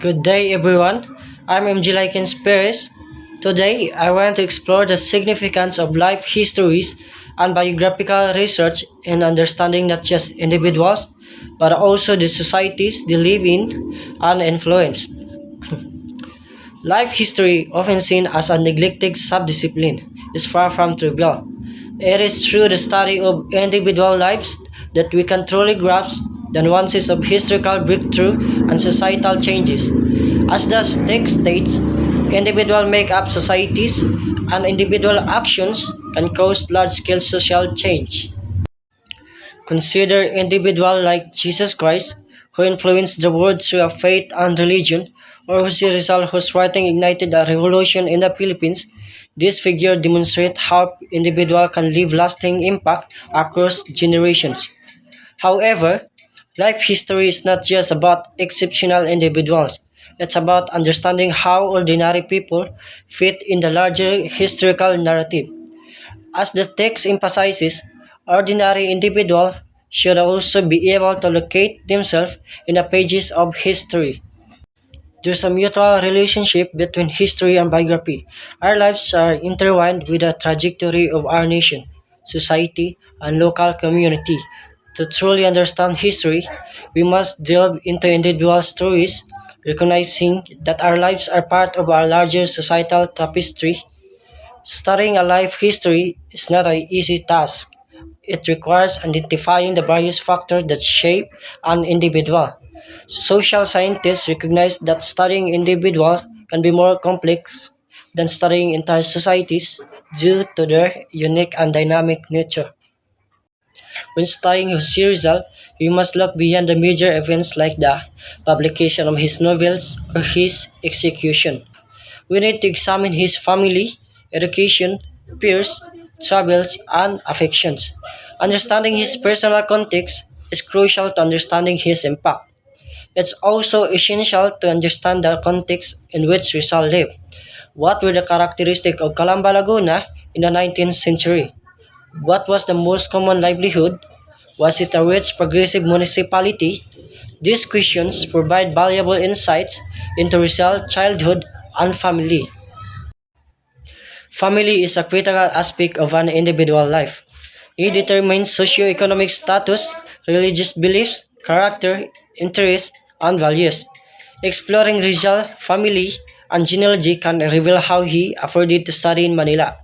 Good day, everyone. I'm MG Likens Perez. Today, I want to explore the significance of life histories and biographical research in understanding not just individuals, but also the societies they live in and influence. Life history, often seen as a neglected subdiscipline, is far from trivial. It is through the study of individual lives that we can truly grasp the nuances of historical breakthrough and societal changes. As the text states, individuals make up societies, and individual actions can cause large-scale social change. Consider individuals like Jesus Christ, who influenced the world through a faith and religion, or Jose Rizal, whose writing ignited a revolution in the Philippines. This figure demonstrates how individual can leave lasting impact across generations. However, life history is not just about exceptional individuals. It's about understanding how ordinary people fit in the larger historical narrative. As the text emphasizes, ordinary individuals should also be able to locate themselves in the pages of history. There's a mutual relationship between history and biography. Our lives are intertwined with the trajectory of our nation, society, and local community. To truly understand history, we must delve into individual stories, recognizing that our lives are part of our larger societal tapestry. Studying a life history is not an easy task. It requires identifying the various factors that shape an individual. Social scientists recognize that studying individuals can be more complex than studying entire societies due to their unique and dynamic nature. When studying Jose Rizal, we must look beyond the major events like the publication of his novels or his execution. We need to examine his family, education, peers, travels, and affections. Understanding his personal context is crucial to understanding his impact. It's also essential to understand the context in which Rizal lived. What were the characteristics of Calamba, Laguna in the 19th century? What was the most common livelihood? Was it a rich, progressive municipality? These questions provide valuable insights into Rizal's childhood and family. Family is a critical aspect of an individual life. It determines socioeconomic status, religious beliefs, character, interests, and values. Exploring Rizal family and genealogy can reveal how he afforded to study in Manila,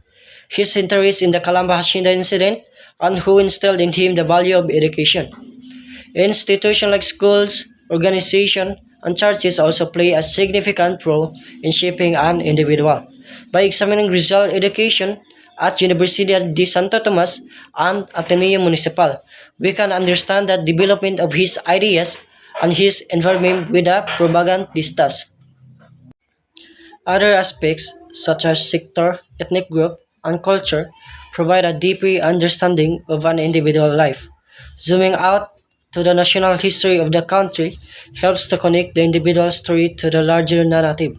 his interest in the Calamba Hacienda incident, and who instilled in him the value of education. Institutions like schools, organizations, and churches also play a significant role in shaping an individual. By examining Rizal education at Universidad de Santo Tomas and Ateneo Municipal, we can understand the development of his ideas and his involvement with the propagandistas. Other aspects, such as sector, ethnic group, and culture, provide a deeper understanding of an individual life. Zooming out to the national history of the country helps to connect the individual story to the larger narrative.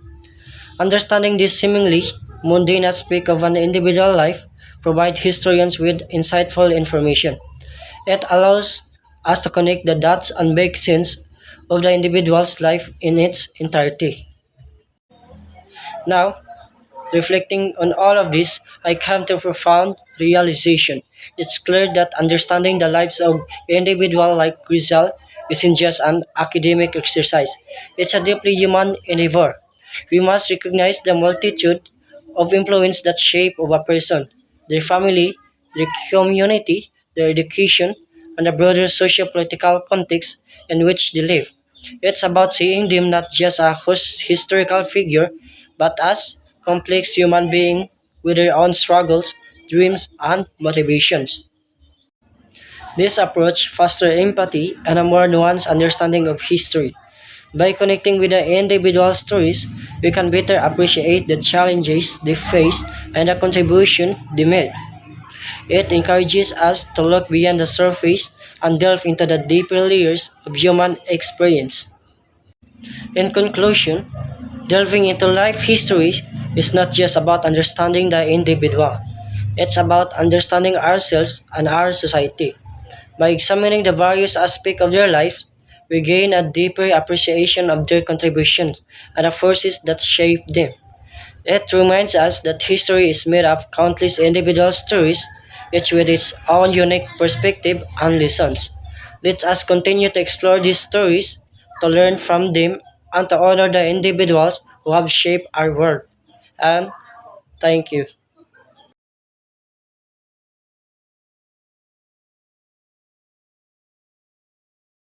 Understanding this seemingly mundane aspect of an individual life provides historians with insightful information. It allows us to connect the dots and make sense of the individual's life in its entirety. Now, reflecting on all of this, I come to a profound realization. It's clear that understanding the lives of individuals like Rizal isn't just an academic exercise, it's a deeply human endeavor. We must recognize the multitude of influence that shape of a person, their family, their community, their education, and the broader socio-political context in which they live. It's about seeing them not just as historical figure, but as complex human beings with their own struggles, dreams, and motivations. This approach fosters empathy and a more nuanced understanding of history. By connecting with the individual stories, we can better appreciate the challenges they faced and the contribution they made. It encourages us to look beyond the surface and delve into the deeper layers of human experience. In conclusion, delving into life history is not just about understanding the individual, it's about understanding ourselves and our society. By examining the various aspects of their life, we gain a deeper appreciation of their contributions and the forces that shape them. It reminds us that history is made of countless individual stories, each with its own unique perspective and lessons. Let us continue to explore these stories, to learn from them, and to honor the individuals who have shaped our world. And thank you.